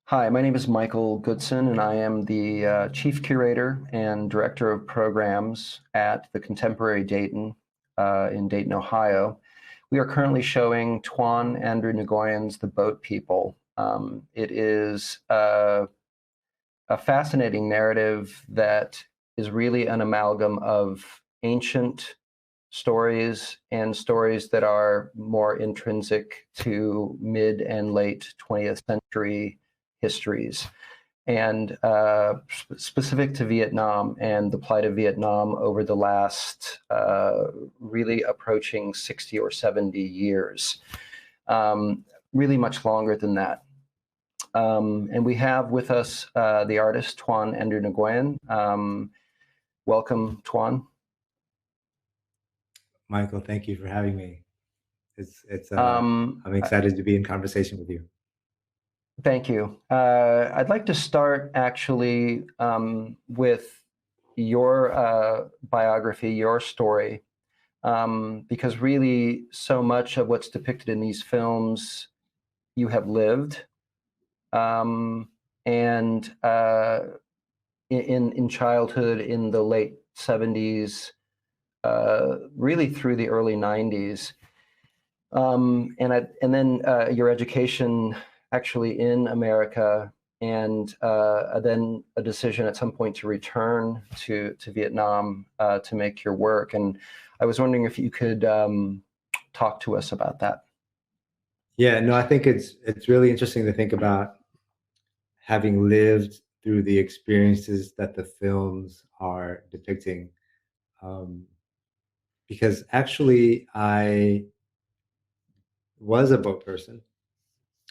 Hi, my name is Michael Goodson, and I am the Chief Curator and Director of Programs at the Contemporary Dayton in Dayton, Ohio. We are currently showing Tuan Andrew Nguyen's The Boat People. It is a fascinating narrative that is really an amalgam of ancient stories and stories that are more intrinsic to mid and late 20th century histories, and specific to Vietnam and the plight of Vietnam over the last really approaching 60 or 70 years, really much longer than that. And we have with us the artist Tuan Andrew Nguyen. Welcome, Tuan. Michael, thank you for having me. It's Um, I'm excited to be in conversation with you. Thank you. I'd like to start actually with your biography, your story, because really so much of what's depicted in these films you have lived, and in childhood in the late 70s, really through the early 90s. And then your education actually in America, and then a decision at some point to return to Vietnam to make your work. And I was wondering if you could talk to us about that. Yeah, no, I think it's really interesting to think about having lived through the experiences that the films are depicting. Um, because actually, I was a boat person.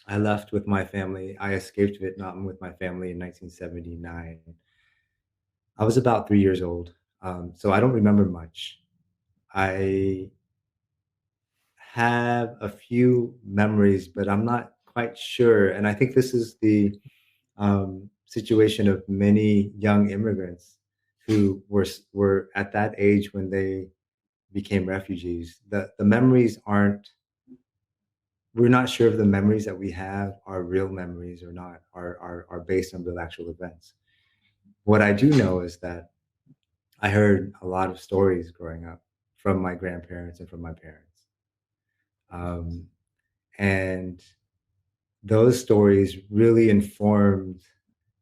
I left with my family. I escaped Vietnam with my family in 1979. I was about 3 years old, so I don't remember much. I have a few memories, but I'm not quite sure. And I think this is the situation of many young immigrants who were at that age when they became refugees. The memories aren't. We're not sure if the memories that we have are real memories or not, are based on real actual events. What I do know is that I heard a lot of stories growing up from my grandparents and from my parents. Um, and those stories really informed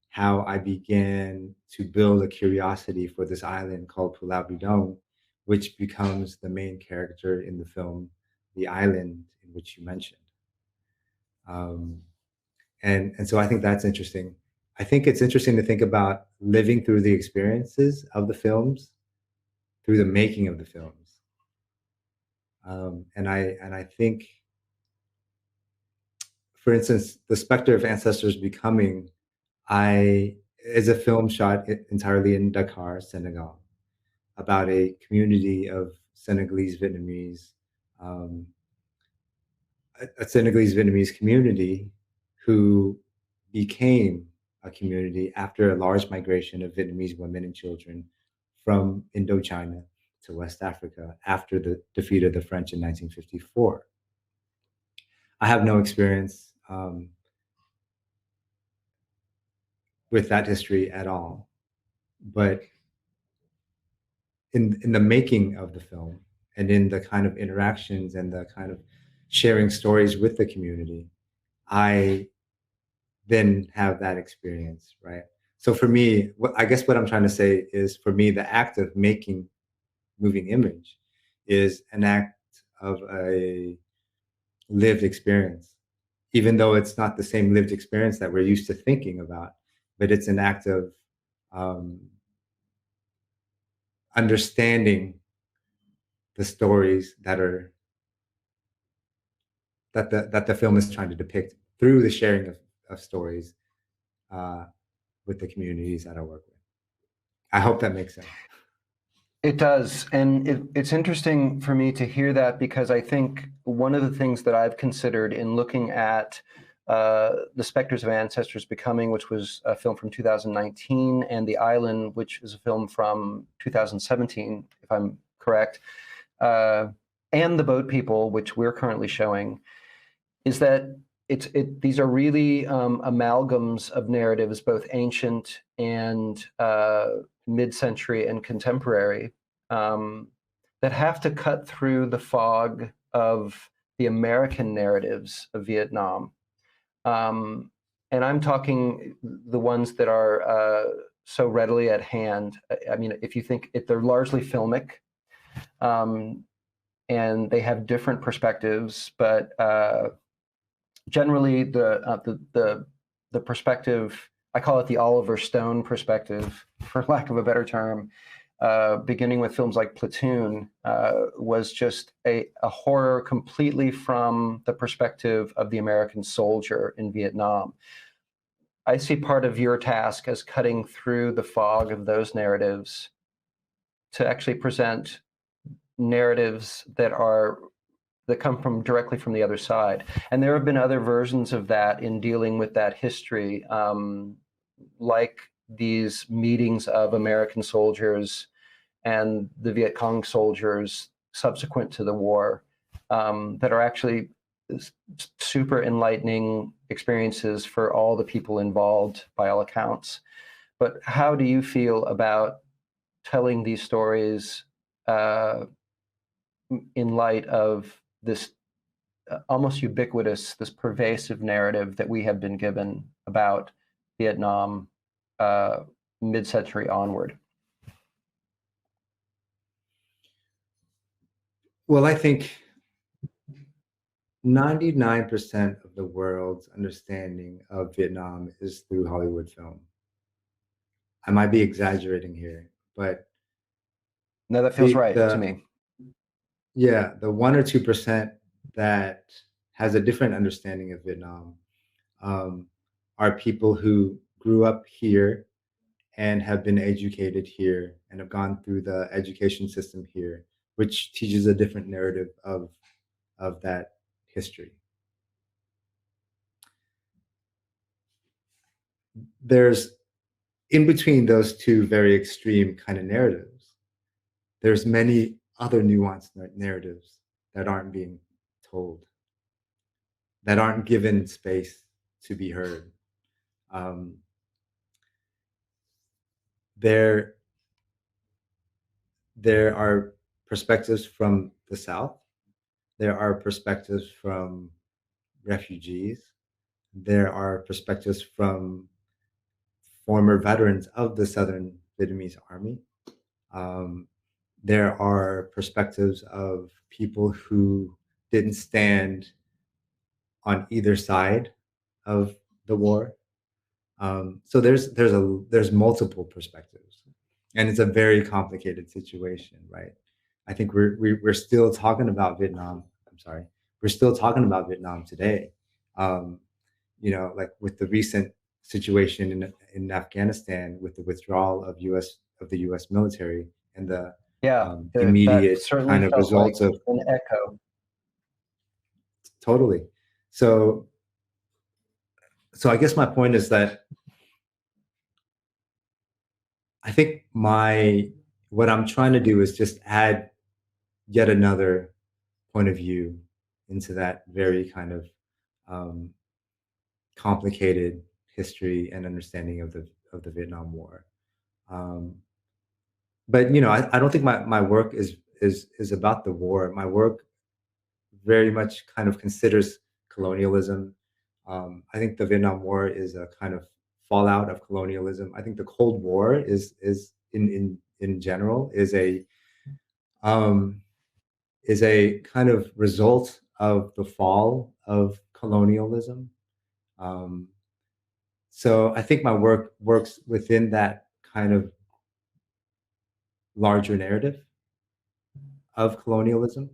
how I began to build a curiosity for this island called Pulau Bidong, which becomes the main character in the film, The Island, in which you mentioned. Um, and so I think that's interesting. I think it's interesting to think about living through the experiences of the films through the making of the films. And I think, for instance, The Spectre of Ancestors Becoming I is a film shot entirely in Dakar, Senegal, about a community of Senegalese Vietnamese, um, a Senegalese Vietnamese community who became a community after a large migration of Vietnamese women and children from Indochina to West Africa after the defeat of the French in 1954. I have no experience with that history at all, but in the making of the film and in the kind of interactions and the kind of sharing stories with the community, I then have that experience, right? So for me, I guess what I'm trying to say is, for me, the act of making moving image is an act of a lived experience, even though it's not the same lived experience that we're used to thinking about, but it's an act of um, understanding the stories that the film is trying to depict through the sharing of stories uh, with the communities that I work with. I hope that makes sense. It does. And it's interesting for me to hear that, because I think one of the things that I've considered in looking at The Spectres of Ancestors Becoming, which was a film from 2019, and The Island, which is a film from 2017, if I'm correct, uh, and The Boat People, which we're currently showing, is that these are really amalgams of narratives, both ancient and mid-century and contemporary, that have to cut through the fog of the American narratives of Vietnam. And I'm talking the ones that are so readily at hand. I mean, if you think they're largely filmic, and they have different perspectives, but generally the perspective, I call it the Oliver Stone perspective, for lack of a better term, beginning with films like Platoon, was just a horror completely from the perspective of the American soldier in Vietnam. I see part of your task as cutting through the fog of those narratives to actually present narratives that come directly from the other side. And there have been other versions of that in dealing with that history, like these meetings of American soldiers and the Viet Cong soldiers subsequent to the war, that are actually super enlightening experiences for all the people involved by all accounts. But how do you feel about telling these stories in light of this almost ubiquitous, this pervasive narrative that we have been given about Vietnam mid-century onward? Well, I think 99% of the world's understanding of Vietnam is through Hollywood film. I might be exaggerating here, but no, that feels right to me. Yeah, the 1 or 2% that has a different understanding of Vietnam are people who grew up here and have been educated here and have gone through the education system here, which teaches a different narrative of that history. There's, in between those two very extreme kind of narratives, there's many other nuanced narratives that aren't being told, that aren't given space to be heard. There are perspectives from the South. There are perspectives from refugees. There are perspectives from former veterans of the Southern Vietnamese Army. There are perspectives of people who didn't stand on either side of the war. So there's multiple perspectives, and it's a very complicated situation, right? I think we're still talking about Vietnam. I'm sorry, we're still talking about Vietnam today. Like with the recent situation in Afghanistan with the withdrawal of the U.S. military and the immediate kind of results like of an echo. Totally. So I guess my point is that I think what I'm trying to do is just add yet another point of view into that very kind of complicated history and understanding of the Vietnam War. But I don't think my work is about the war. My work very much kind of considers colonialism. I think the Vietnam War is a kind of fallout of colonialism. I think the Cold War is in general is a kind of result of the fall of colonialism. So I think my work works within that kind of larger narrative of colonialism.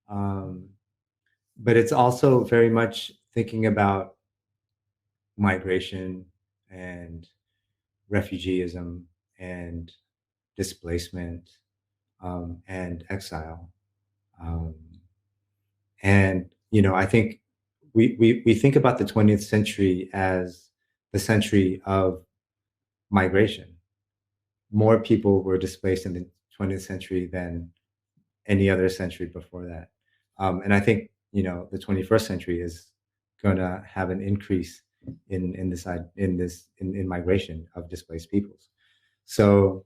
But it's also very much thinking about migration and refugeeism and displacement and exile. And I think we think about the 20th century as the century of migration. More people were displaced in the 20th century than any other century before that. And I think the 21st century is going to have an increase in migration of displaced peoples. So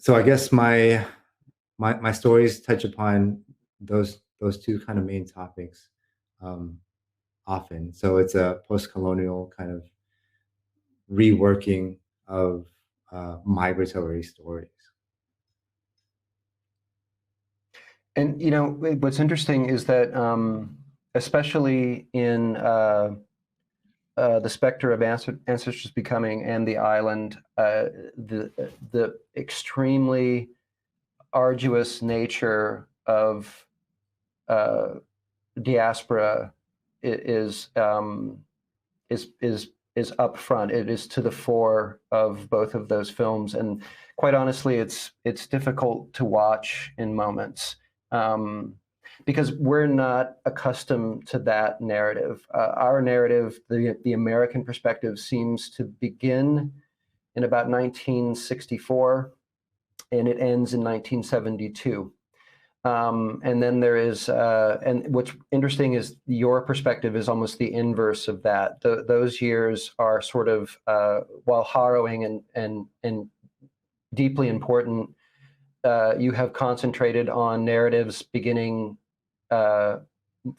I guess my stories touch upon those two kind of main topics um, often. So it's a post-colonial kind of reworking of migratory stories. And what's interesting is that, especially in the specter of ancestors becoming and the island, the extremely arduous nature of diaspora is is up front. It is to the fore of both of those films, and quite honestly, it's difficult to watch in moments. Because we're not accustomed to that narrative. Our narrative, the American perspective, seems to begin in about 1964, and it ends in 1972. And then there is, and what's interesting is your perspective is almost the inverse of that. Those years are sort of, while harrowing and deeply important, you have concentrated on narratives beginning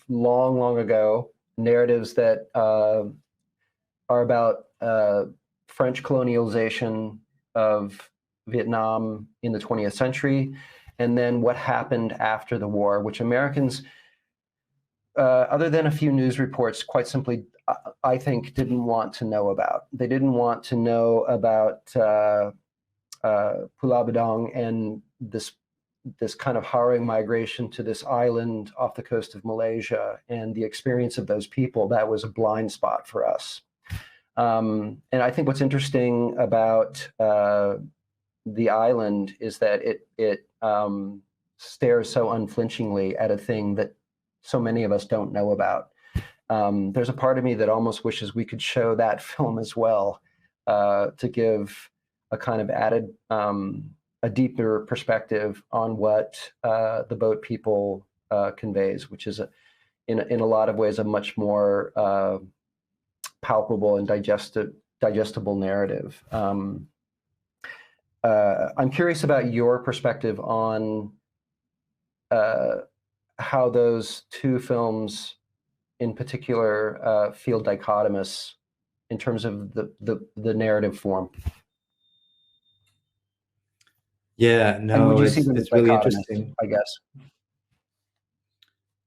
long ago, narratives that are about French colonialization of Vietnam in the 20th century, and then what happened after the war, which Americans, other than a few news reports, quite simply, I think, didn't want to know about. They didn't want to know about Pulau Bedong and this kind of harrowing migration to this island off the coast of Malaysia and the experience of those people. That was a blind spot for us. And I think what's interesting about the island is that it stares so unflinchingly at a thing that so many of us don't know about. There's a part of me that almost wishes we could show that film as well, to give a kind of added, a deeper perspective on what the boat people conveys, which is in a lot of ways a much more palpable and digestible narrative. I'm curious about your perspective on how those two films in particular feel dichotomous in terms of the narrative form. Yeah, And would no, you see them as it's really dichotomous, interesting. I guess?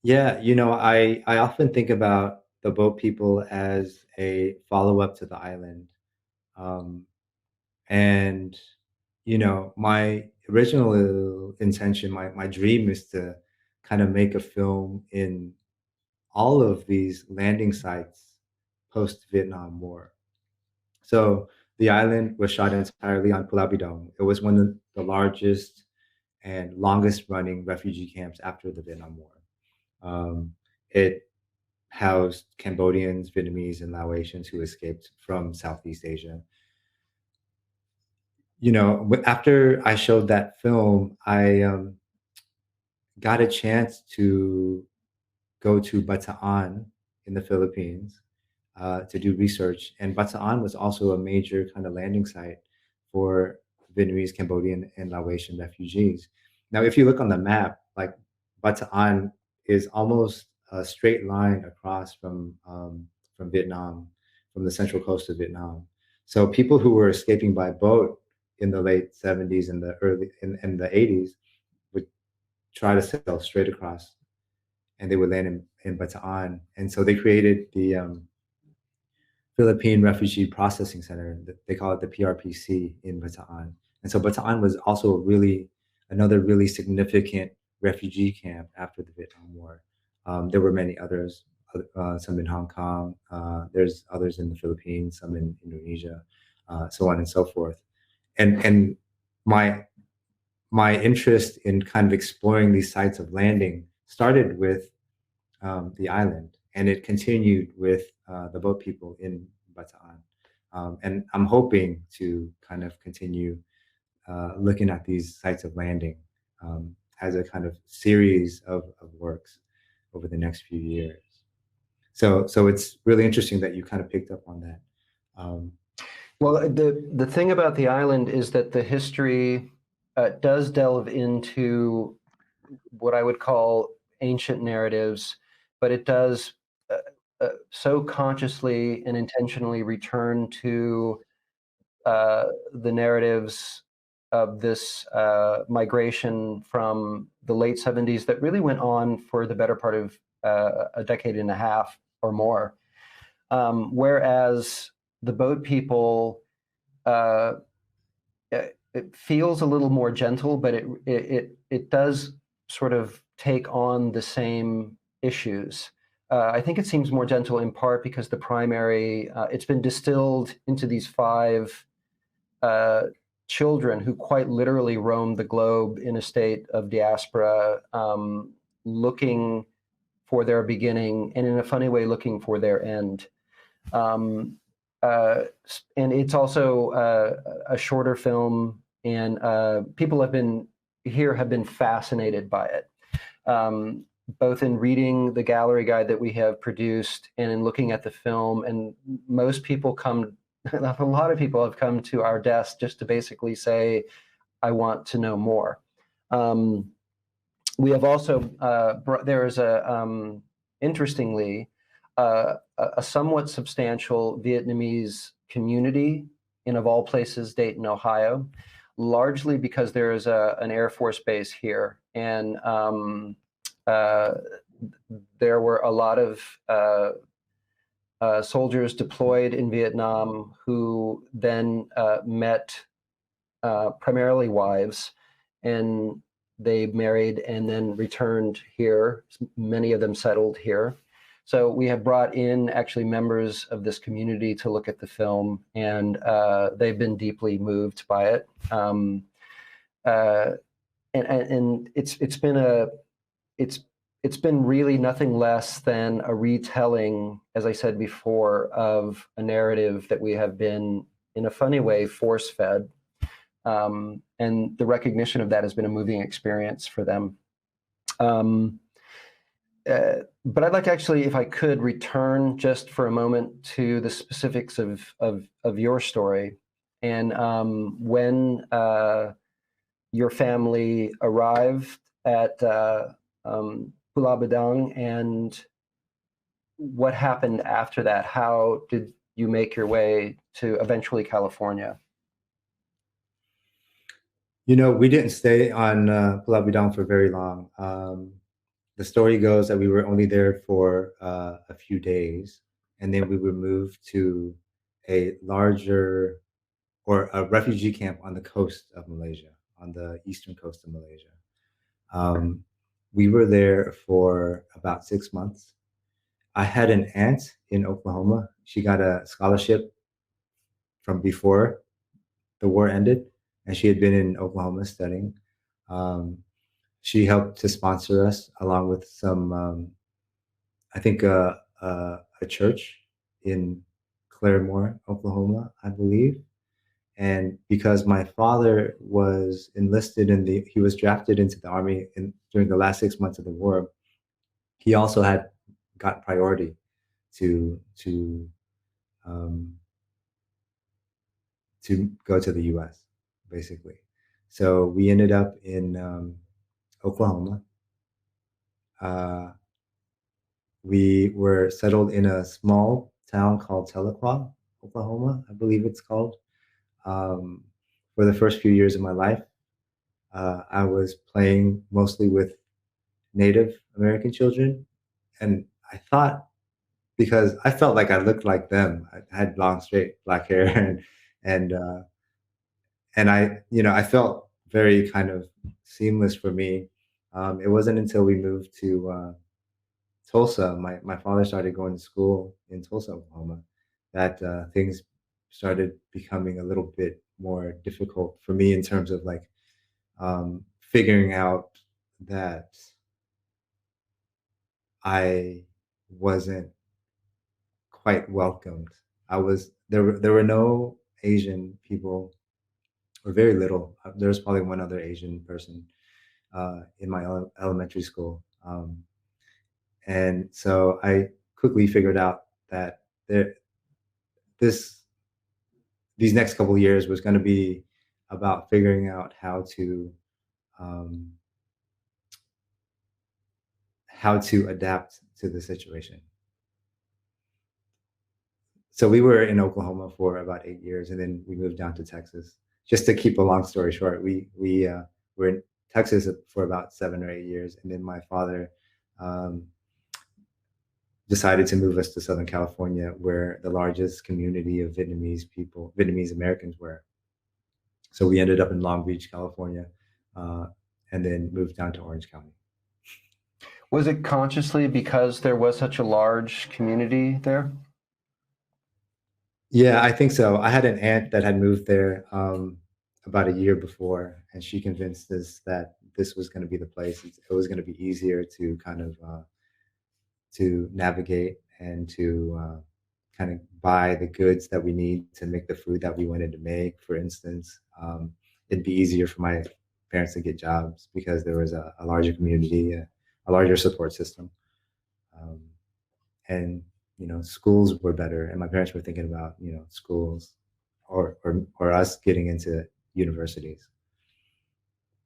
Yeah, I often think about the boat people as a follow-up to the island. Um, and my original intention, my dream is to kind of make a film in all of these landing sites post Vietnam War. So the island was shot entirely on Pulau Bidong. It was one of the largest and longest running refugee camps after the Vietnam War. It housed Cambodians, Vietnamese, and Laotians who escaped from Southeast Asia. After I showed that film, I got a chance to go to Bataan in the Philippines to do research. And Bataan was also a major kind of landing site for Vietnamese, Cambodian, and Laotian refugees. Now, if you look on the map, like Bataan is almost a straight line across from Vietnam, from the central coast of Vietnam. So people who were escaping by boat in the late 70s and in the 80s would try to sail straight across, and they would land in Bataan. And so they created the Philippine Refugee Processing Center. They call it the PRPC in Bataan. And so Bataan was also another really significant refugee camp after the Vietnam War. There were many others, some in Hong Kong. There's others in the Philippines, some in Indonesia, so on and so forth. And my interest in kind of exploring these sites of landing started with the island, and it continued with the boat people in Bataan. And I'm hoping to kind of continue looking at these sites of landing as a kind of series of works over the next few years. So it's really interesting that you kind of picked up on that. Well, the thing about the island is that the history does delve into what I would call ancient narratives, but it does so consciously and intentionally return to the narratives of this migration from the late 70s that really went on for the better part of a decade and a half or more. Whereas the boat people, uh, it feels a little more gentle, but it does sort of take on the same issues. I think it seems more gentle in part because the primary, it's been distilled into these five uh, children who quite literally roamed the globe in a state of diaspora, looking for their beginning and in a funny way looking for their end. Um, uh, and it's also a shorter film, and people have been fascinated by it, both in reading the gallery guide that we have produced and in looking at the film. And most people come, a lot of people have come to our desk just to basically say, "I want to know more." Um, we have also there is interestingly a somewhat substantial Vietnamese community in, of all places, Dayton, Ohio, largely because there is an Air Force base here, and uh, there were a lot of soldiers deployed in Vietnam who then met primarily wives, and they married and then returned here. Many of them settled here. So we have brought in actually members of this community to look at the film, and they've been deeply moved by it. Uh, and it's it's been really nothing less than a retelling, as I said before, of a narrative that we have been, in a funny way, force fed. And the recognition of that has been a moving experience for them. Um, but I'd like actually, if I could, return just for a moment to the specifics of your story, and when your family arrived at Pulau Bedang, and what happened after that. How did you make your way to eventually California? We didn't stay on Pulau Bidang for very long. The story goes that we were only there for a few days, and then we were moved to a larger or a refugee camp on the coast of Malaysia, on the eastern coast of Malaysia. Um, we were there for about 6 months. I had an aunt in Oklahoma. She got a scholarship from before the war ended, and she had been in Oklahoma studying. Um, she helped to sponsor us along with some, I think, a church in Claremore, Oklahoma, I believe. And because my father was enlisted he was drafted into the army during the last 6 months of the war, he also had got priority to um, to go to the U.S. basically. So we ended up in Oklahoma. Uh, we were settled in a small town called Tahlequah, Oklahoma, I believe it's called. Um, for the first few years of my life, I was playing mostly with Native American children, and I thought because I felt like I looked like them. I had long, straight black hair, and uh, and I felt very kind of seamless for me. It wasn't until we moved to Tulsa, my father started going to school in Tulsa, Oklahoma, that things started becoming a little bit more difficult for me in terms of like figuring out that I wasn't quite welcomed. There were no Asian people, or very little. There was probably one other Asian person in my elementary school, and so quickly figured out that this these next couple of years was going to be about figuring out um, how to adapt to the situation. So we were in Oklahoma for about 8 years, and then we moved down to Texas. Just to keep a long story short, we were in Texas for about 7 or 8 years, and then my father um, decided to move us to Southern California, where the largest community of Vietnamese Americans were. So we ended up in Long Beach, California, uh, and then moved down to Orange County. Was it consciously because there was such a large community there? Yeah, I think so. I had an aunt that had moved there about a year before, and she convinced us that this was going to be the place. It was going to be easier to kind of to navigate and to kind of buy the goods that we need to make the food that we wanted to make. For instance, it'd be easier for my parents to get jobs because there was a larger community, a larger support system. Um, and schools were better, and my parents were thinking about schools or us getting into universities,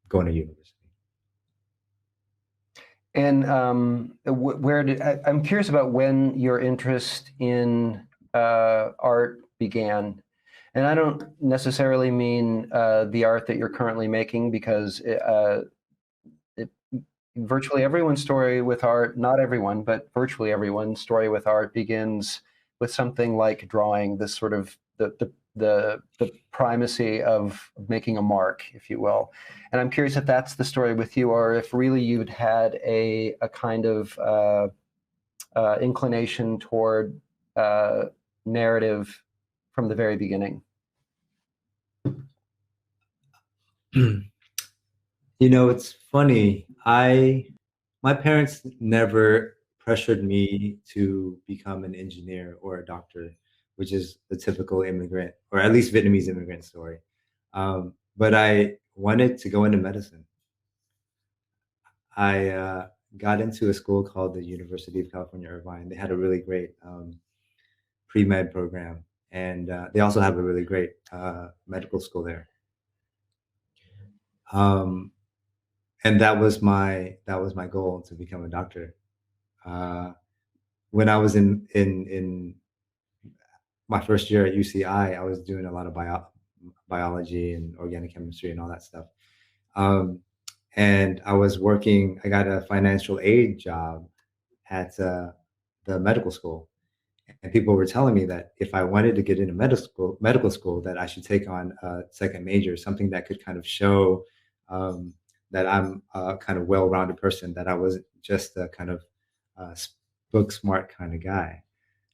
going to university. And I'm curious about when your interest in art began. And I don't necessarily mean the art that you're currently making, because virtually everyone's story with art, not everyone, but virtually everyone's story with art begins with something like drawing, this sort of the primacy of making a mark, if you will. And I'm curious if that's the story with you, or if really you'd had a kind of inclination toward narrative from the very beginning. It's funny. My parents never pressured me to become an engineer or a doctor, which is the typical immigrant, or at least Vietnamese immigrant story. But I wanted to go into medicine. I got into a school called the University of California, Irvine. They had a really great pre-med program, and they also have a really great medical school there. And that was my goal, to become a doctor. When I was in my first year at UCI, I was doing a lot of biology and organic chemistry and all that stuff. And I got a financial aid job at the medical school. And people were telling me that if I wanted to get into medical school, that I should take on a second major, something that could kind of show that I'm a kind of well-rounded person, that I wasn't just a kind of book smart kind of guy.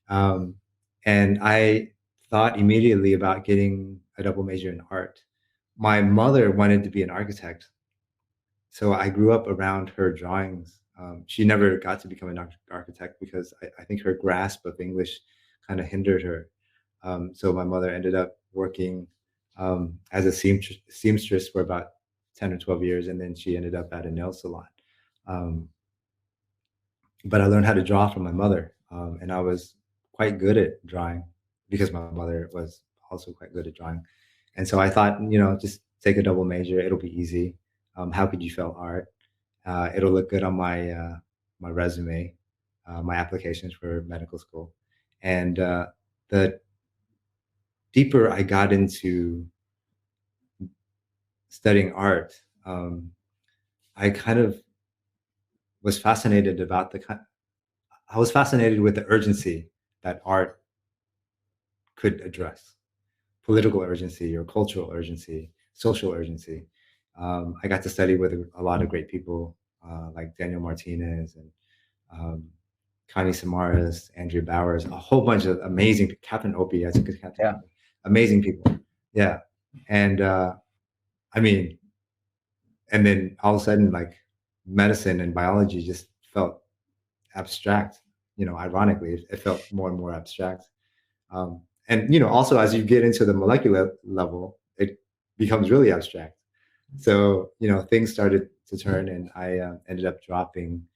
And I thought immediately about getting a double major in art. My mother wanted to be an architect, so I grew up around her drawings. She never got to become an architect because I think her grasp of English kind of hindered her. So my mother ended up working as a seamstress for about 10 or 12 years, and then she ended up at a nail salon. But I learned how to draw from my mother, and I was quite good at drawing because my mother was also quite good at drawing. And so I thought, just take a double major. It'll be easy. How could you fail art? It'll look good on my resume, my applications for medical school. And the deeper I got into studying art, I kind of was fascinated about I was fascinated with the urgency that art could address: political urgency or cultural urgency, social urgency. I got to study with a lot of great people like Daniel Martinez and Connie Samaras, Andrea Bowers, a whole bunch of amazing, Catherine Opie, I think it's Catherine Opie, amazing people. Yeah. And I mean, and then all of a sudden, like, medicine and biology just felt abstract. Ironically, it felt more and more abstract. And also, as you get into the molecular level, it becomes really abstract. So things started to turn, and I ended up dropping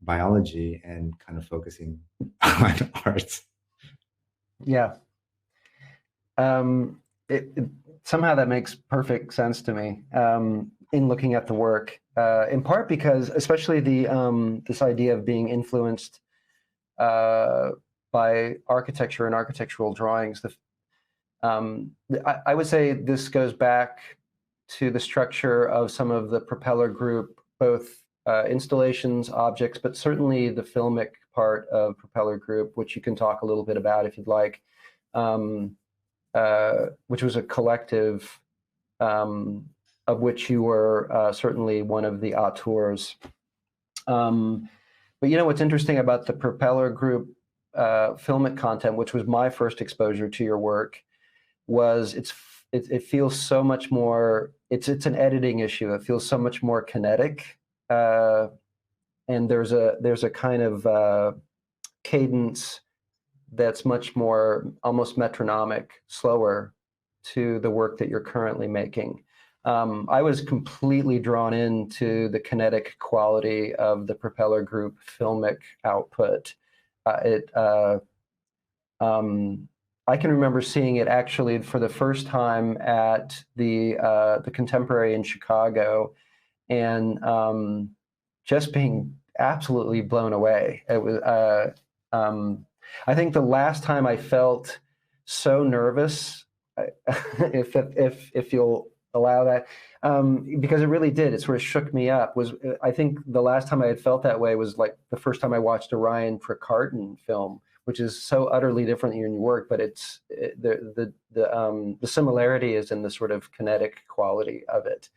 biology and kind of focusing on art. Yeah. Um, Somehow that makes perfect sense to me in looking at the work, in part because, especially this idea of being influenced uh, by architecture and architectural drawings. I would say this goes back to the structure of some of the Propeller Group, both installations, objects, but certainly the filmic part of Propeller Group, which you can talk a little bit about if you'd like, um, which was a collective of which you were certainly one of the auteurs. But what's interesting about the Propeller Group filmic content, which was my first exposure to your work, was it feels so much more. It's an editing issue. It feels so much more kinetic, and there's a kind of cadence that's much more almost metronomic, slower to the work that you're currently making. I was completely drawn into the kinetic quality of the Propeller Group filmic output. It I can remember seeing it actually for the first time at the Contemporary in Chicago, and just being absolutely blown away. It was. I think the last time I felt so nervous, if you'll allow that, because it really did. It sort of shook me up. Was I think the last time I had felt that way was like the first time I watched a Ryan Trecarton film, which is so utterly different in your work, but the similarity is in the sort of kinetic quality of it.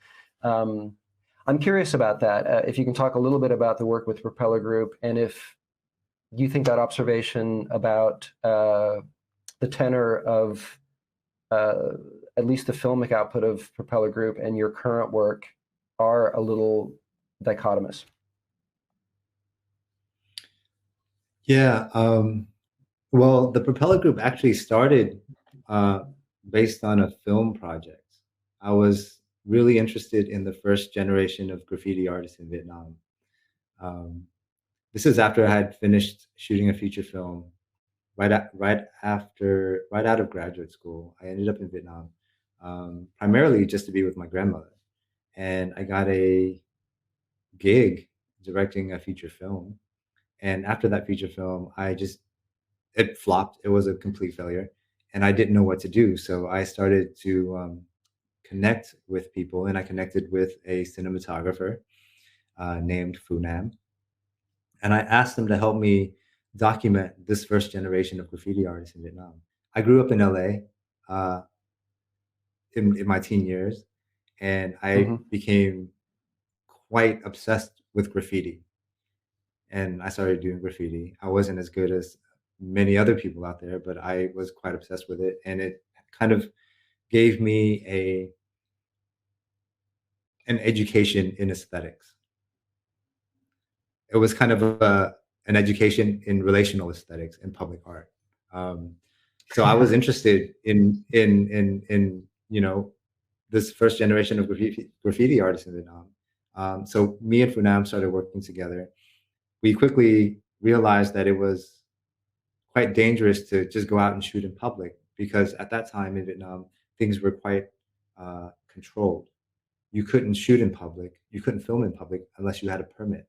I'm curious about that. If you can talk a little bit about the work with Propeller Group, and if you think that observation about the tenor of at least the filmic output of Propeller Group and your current work are a little dichotomous. Yeah. Well, the Propeller Group actually started based on a film project. I was really interested in the first generation of graffiti artists in Vietnam. Um, this is after I had finished shooting a feature film right out of graduate school. I ended up in Vietnam, primarily just to be with my grandmother, and I got a gig directing a feature film. And after that feature film, it flopped. It was a complete failure, and I didn't know what to do. So I started to connect with people, and I connected with a cinematographer named Phu Nam, and I asked him to help me document this first generation of graffiti artists in Vietnam. I grew up in LA in my teen years, and I Mm-hmm. became quite obsessed with graffiti. And I started doing graffiti. I wasn't as good as many other people out there, but I was quite obsessed with it, and it kind of gave me an education in aesthetics. It was kind of an education in relational aesthetics and public art. Um, so I was interested in this first generation of graffiti artists in Vietnam. So me and Funam started working together. We quickly realized that it was quite dangerous to just go out and shoot in public because at that time in Vietnam things were quite controlled. You couldn't shoot in public, you couldn't film in public unless you had a permit.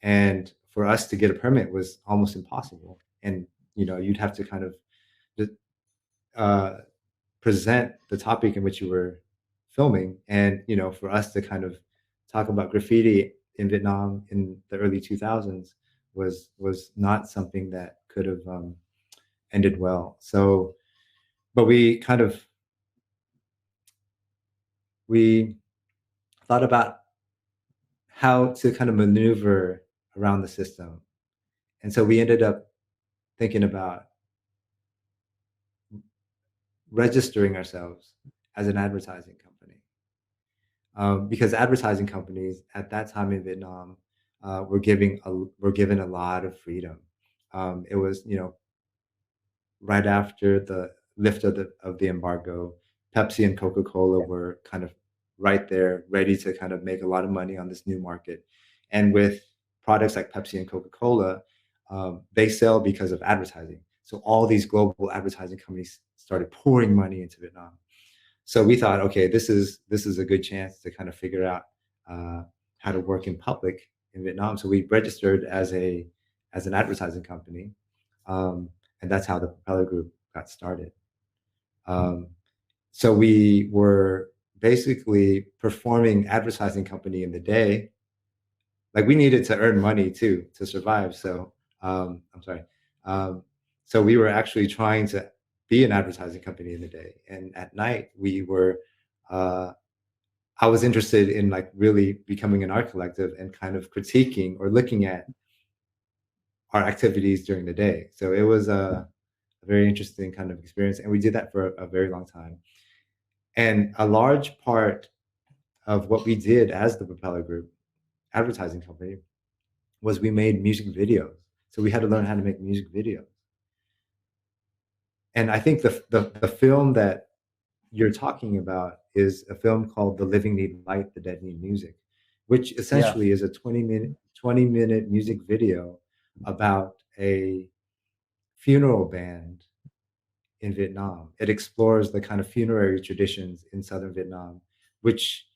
And for us to get a permit was almost impossible. And you'd have to kind of uh, present the topic in which you were filming. And for us to kind of talk about graffiti in Vietnam in the early 2000s was not something that could have ended well. So, but we thought about how to kind of maneuver around the system. And so we ended up thinking about registering ourselves as an advertising company. Because advertising companies at that time in Vietnam were given a lot of freedom. It was right after the lift of the embargo, Pepsi and Coca-Cola were kind of right there, ready to kind of make a lot of money on this new market, and with products like Pepsi and Coca-Cola, they sell because of advertising. So all these global advertising companies started pouring money into Vietnam. So we thought, okay, this is a good chance to kind of figure out how to work in public in Vietnam. So we registered as an advertising company, and that's how the Propeller Group got started. So we were basically performing advertising company in the day. Like we needed to earn money too to survive. So I'm sorry. So we were actually trying to be an advertising company in the day, and at night we were. I was interested in like really becoming an art collective and kind of critiquing or looking at our activities during the day. So it was a very interesting kind of experience, and we did that for a very long time. And a large part of what we did as the Propeller Group advertising company was we made music videos. So we had to learn how to make music videos. And I think the film that you're talking about is a film called The Living Need Light, The Dead Need Music, which essentially is a 20-minute music video about a funeral band in Vietnam. It explores the kind of funerary traditions in southern Vietnam, which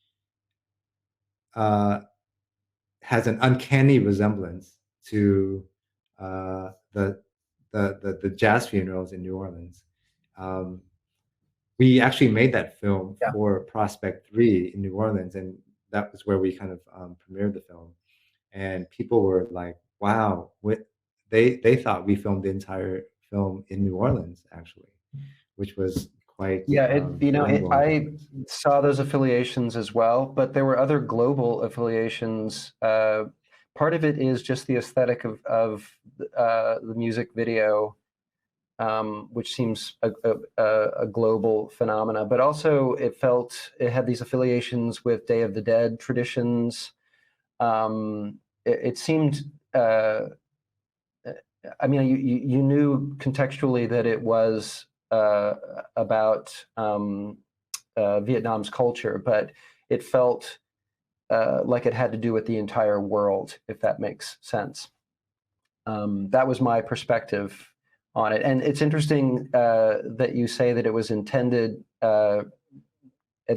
has an uncanny resemblance to uh, the, the jazz funerals in New Orleans. We actually made that film for Prospect 3 in New Orleans, and that was where we kind of premiered the film. And people were like, "Wow!" They thought we filmed the entire film in New Orleans, actually, which was quite I mind-blowing. saw those affiliations as well, but there were other global affiliations. Part of it is just the aesthetic of the music video, which seems a global phenomena, but also it had these affiliations with Day of the Dead traditions. It seemed, I mean, you knew contextually that it was about Vietnam's culture, but it felt like it had to do with the entire world, if that makes sense. That was my perspective on it. And it's interesting that you say that it was intended, at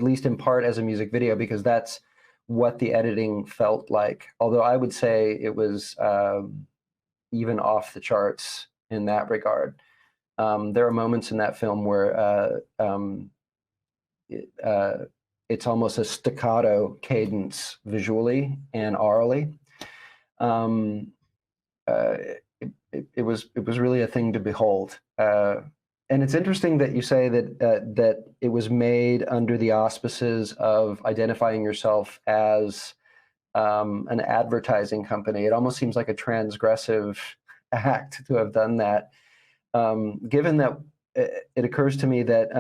least in part, as a music video, because that's what the editing felt like. Although I would say it was even off the charts in that regard. There are moments in that film where it's almost a staccato cadence visually and orally. It was really a thing to behold. And it's interesting that you say that that it was made under the auspices of identifying yourself as an advertising company. It almost seems like a transgressive act to have done that. Given that it occurs to me that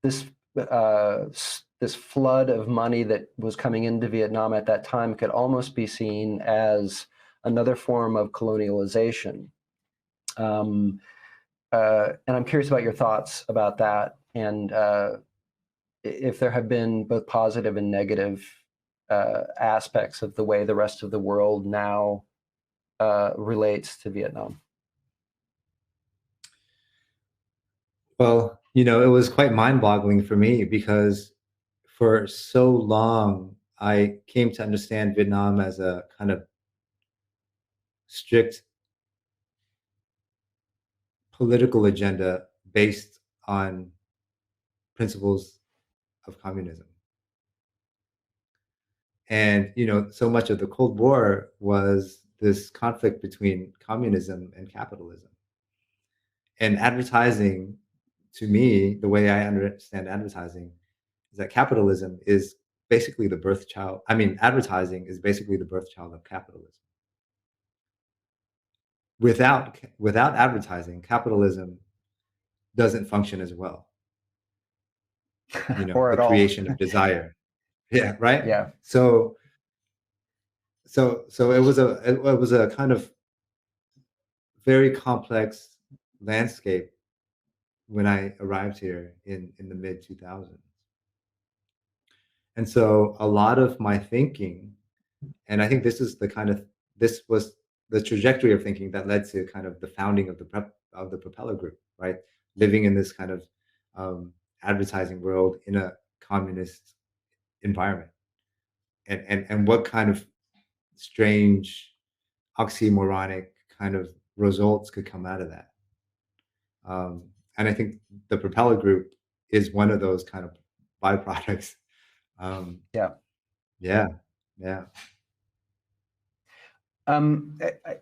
this this flood of money that was coming into Vietnam at that time could almost be seen as another form of colonialization. And I'm curious about your thoughts about that, and if there have been both positive and negative aspects of the way the rest of the world now relates to Vietnam. Well, you know, it was quite mind-boggling for me because for so long I came to understand Vietnam as a kind of strict political agenda based on principles of communism. And, you know, so much of the Cold War was this conflict between communism and capitalism. And advertising, to me, the way I understand advertising is that capitalism is basically the birth child. I mean, advertising is basically the birth child of capitalism. Without advertising, capitalism doesn't function as well. You know, or the at all. creation of desire. Yeah, right? Yeah. So it was a kind of very complex landscape when I arrived here in the mid 2000s. And so a lot of my thinking And I think this was the trajectory of thinking that led to kind of the founding of the Propeller Group, right? Living in this kind of advertising world in a communist environment, and what kind of strange oxymoronic kind of results could come out of that. And I think the Propeller Group is one of those kind of byproducts. Yeah. Yeah, yeah.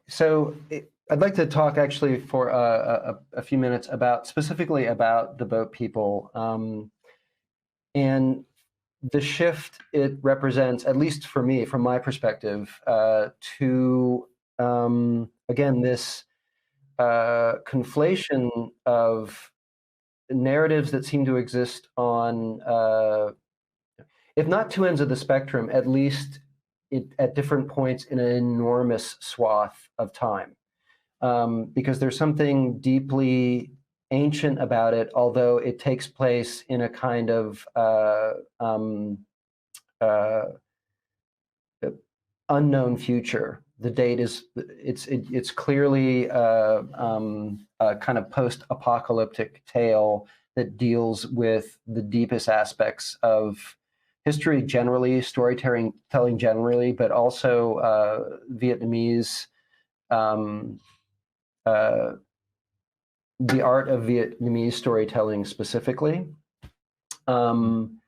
So I'd like to talk actually for a few minutes about specifically about the boat people, and the shift it represents, at least for me, from my perspective, to again this conflation of narratives that seem to exist on, if not two ends of the spectrum, at least at different points in an enormous swath of time. Because there's something deeply ancient about it, although it takes place in a kind of uh, unknown future. The date is it's clearly a kind of post-apocalyptic tale that deals with the deepest aspects of history generally, storytelling generally, but also Vietnamese, um, uh, the art of Vietnamese storytelling specifically. And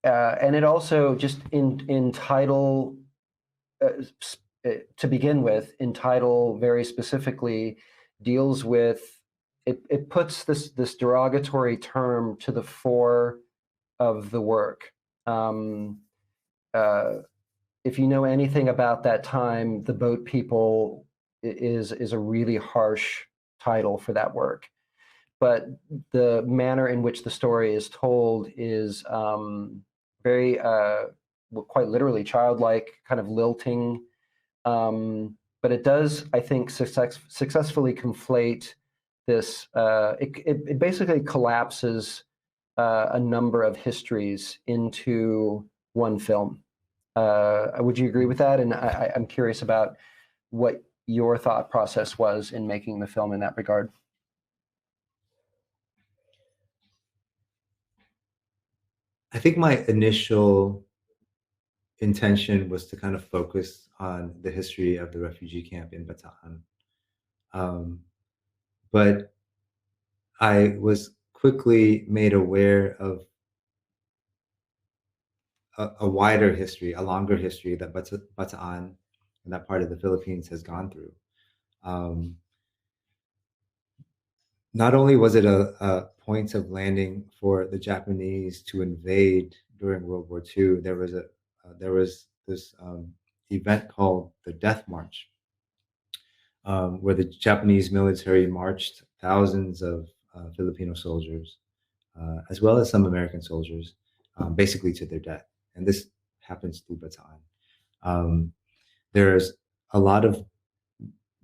it also just in title, to begin with, in title very specifically deals with, it puts this derogatory term to the fore of the work. If you know anything about that time, the boat people is a really harsh title for that work. But the manner in which the story is told is very, quite literally, childlike, kind of lilting. But it does, I think, successfully conflate this. It basically collapses a number of histories into one film. Would you agree with that? And I'm curious about what your thought process was in making the film in that regard. I think my initial intention was to kind of focus on the history of the refugee camp in Bataan. But I was quickly made aware of a wider history, a longer history that Bataan and that part of the Philippines has gone through. Not only was it a point of landing for the Japanese to invade during World War II, there was this event called the Death March, where the Japanese military marched thousands of Filipino soldiers, as well as some American soldiers, basically to their death. And this happens through Bataan. There's a lot of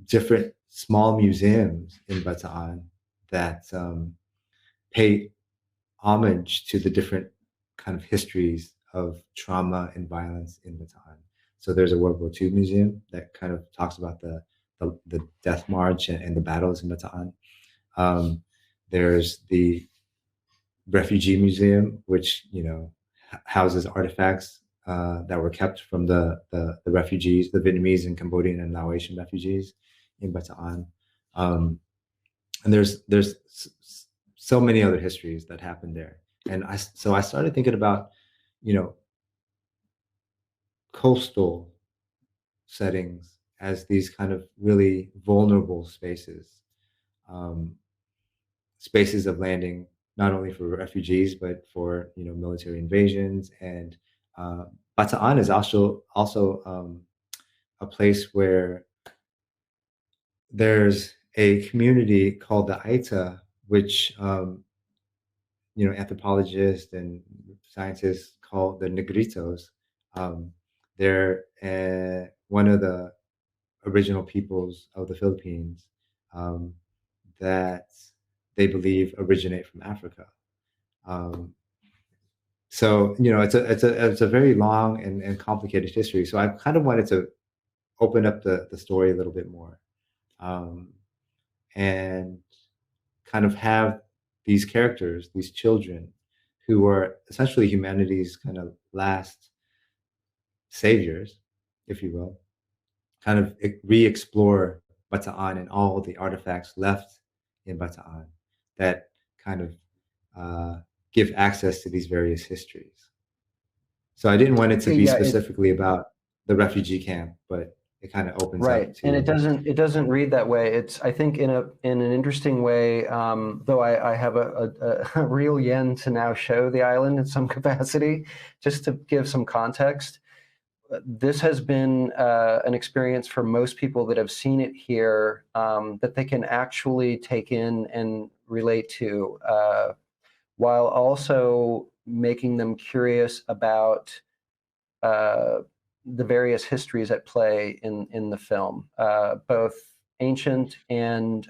different small museums in Bataan that pay homage to the different kind of histories of trauma and violence in Bataan. So there's a World War II museum that kind of talks about the Death March and the battles in Bataan. There's the Refugee Museum, which houses artifacts that were kept from the refugees, the Vietnamese and Cambodian and Laotian refugees in Bataan. And there's so many other histories that happened there. And so I started thinking about, coastal settings as these kind of really vulnerable spaces, spaces of landing, not only for refugees, but for, military invasions. And Bataan is also a place where there's a community called the Aita, which anthropologists and scientists call the Negritos. They're one of the original peoples of the Philippines that they believe originate from Africa. So it's a very long and complicated history. So I kind of wanted to open up the story a little bit more, um, and kind of have these characters, these children, who are essentially humanity's kind of last saviors, if you will, kind of re-explore Bataan and all the artifacts left in Bataan that kind of uh, give access to these various histories. So I didn't want it to be Yeah, specifically about the refugee camp, but it kind of opens up right. And to. it doesn't read that way. It's, I think, in an interesting way, though I have a real yen to now show the island in some capacity, just to give some context. This has been an experience for most people that have seen it here, that they can actually take in and relate to, while also making them curious about uh, the various histories at play in the film, both ancient and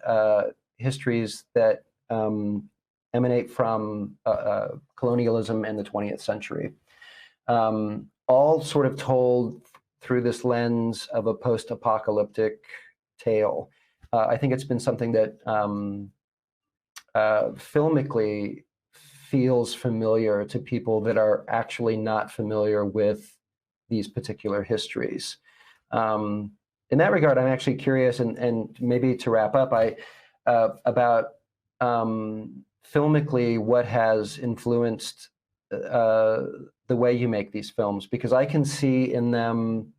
histories that emanate from colonialism in the 20th century, all sort of told through this lens of a post-apocalyptic tale. I think it's been something that filmically feels familiar to people that are actually not familiar with these particular histories. Um, in that regard, I'm actually curious, and maybe to wrap up, about filmically what has influenced the way you make these films, because I can see in them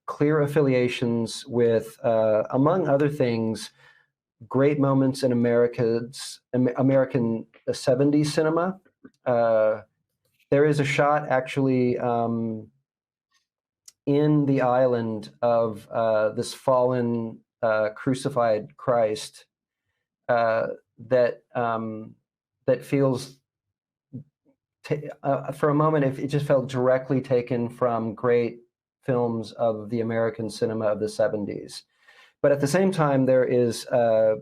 clear affiliations with, among other things, great moments in American 70s cinema. Uh, there is a shot actually in the island of this fallen crucified Christ uh, that that feels for a moment it just felt directly taken from great films of the American cinema of the 70s. But at the same time, there is a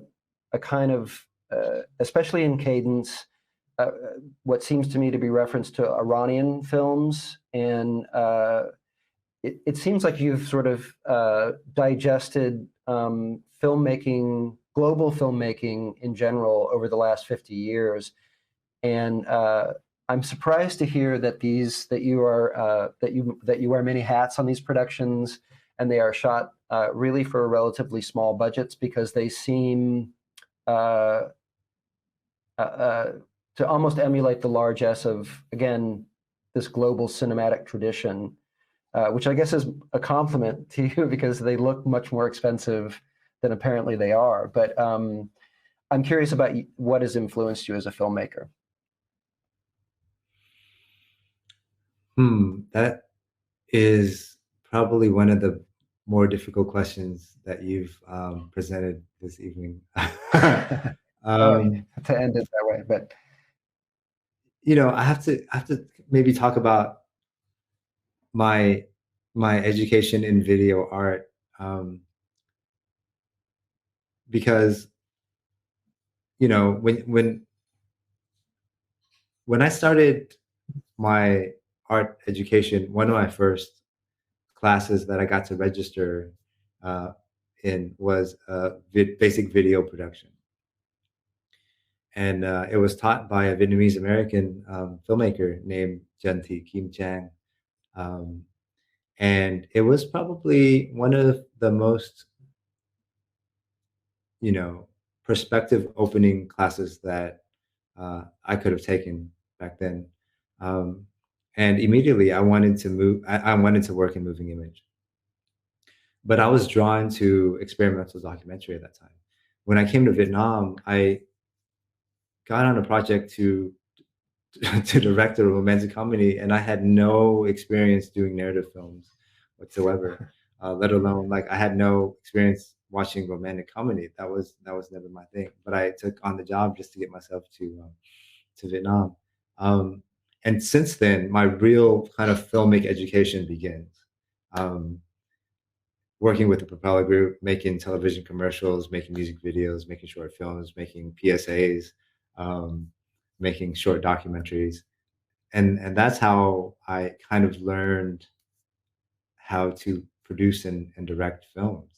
kind of, especially in cadence, uh, what seems to me to be reference to Iranian films. And it seems like you've sort of digested filmmaking, global filmmaking in general over the last 50 years. And I'm surprised to hear that that you wear many hats on these productions, and they are shot really for relatively small budgets, because they seem uh, uh, to almost emulate the largesse of, again, this global cinematic tradition, which I guess is a compliment to you because they look much more expensive than apparently they are. But I'm curious about what has influenced you as a filmmaker. That is probably one of the more difficult questions that you've presented this evening. Sorry um, to end it that way, but I have to maybe talk about my my education in video art, because when I started my art education, one of my first classes that I got to register uh, in was basic video production, and it was taught by a Vietnamese American filmmaker named Jan Thị Kim Chang, um, and it was probably one of the most you know perspective opening classes that I could have taken back then. Um, and immediately I wanted to move. I wanted to work in moving image, but I was drawn to experimental documentary at that time. When I came to Vietnam, I got on a project to to direct a romantic comedy, and I had no experience doing narrative films whatsoever. Let alone, like, I had no experience watching romantic comedy. That was never my thing. But I took on the job just to get myself to Vietnam. Um, and since then, my real kind of filmic education begins. Um, Working with the Propeller Group, making television commercials, making music videos, making short films, making PSAs, um, making short documentaries. and that's how I kind of learned how to produce and direct films.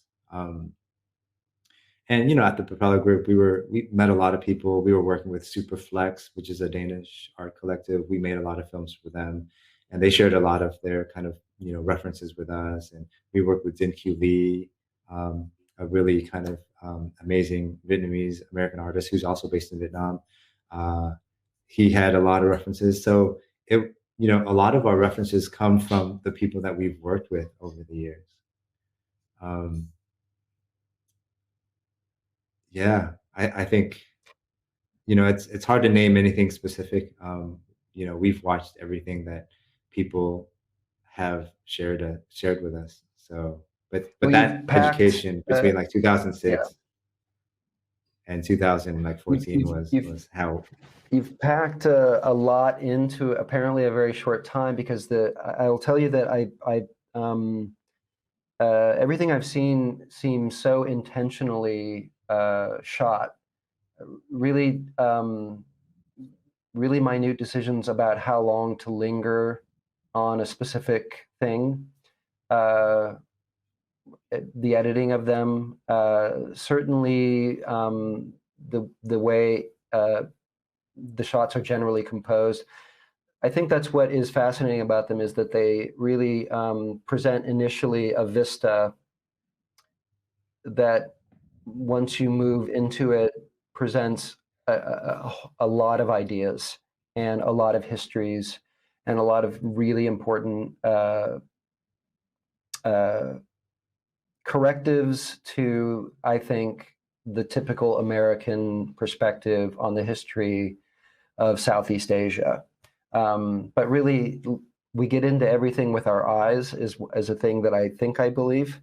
And at the Propeller Group, we met a lot of people. We were working with Superflex, which is a Danish art collective. We made a lot of films for them, and they shared a lot of their kind of references with us. And we worked with Dinh Q Lee, a really kind of amazing Vietnamese American artist who's also based in Vietnam. He had a lot of references, so a lot of our references come from the people that we've worked with over the years. Yeah, I think it's hard to name anything specific. We've watched everything that people have shared with us. So, but Well, that you've packed, education between like yeah, 2006 and 2014 you've, was how. you've packed a lot into apparently a very short time, because I will tell you that everything I've seen seems so intentionally shot. Really, really minute decisions about how long to linger on a specific thing. The editing of them, certainly the way the shots are generally composed. I think that's what is fascinating about them, is that they really present initially a vista that, once you move into it, presents a lot of ideas and a lot of histories and a lot of really important correctives to, I think, the typical American perspective on the history of Southeast Asia. But really, we get into everything with our eyes, as a thing that I think I believe.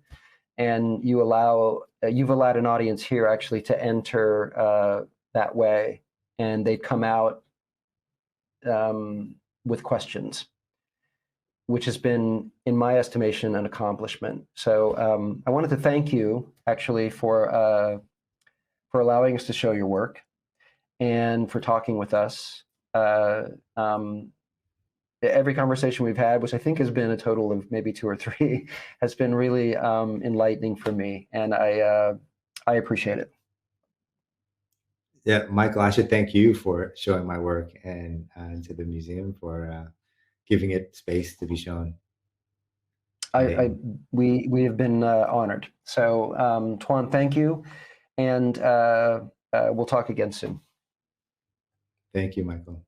And you've allowed an audience here actually to enter that way, and they come out with questions, which has been, in my estimation, an accomplishment. So I wanted to thank you actually for allowing us to show your work and for talking with us. Every conversation we've had, which I think has been a total of maybe 2 or 3, has been really enlightening for me, and I appreciate it. Yeah, Michael, I should thank you for showing my work and to the museum for giving it space to be shown. We have been honored. So Tuan, thank you, and we'll talk again soon. Thank you, Michael.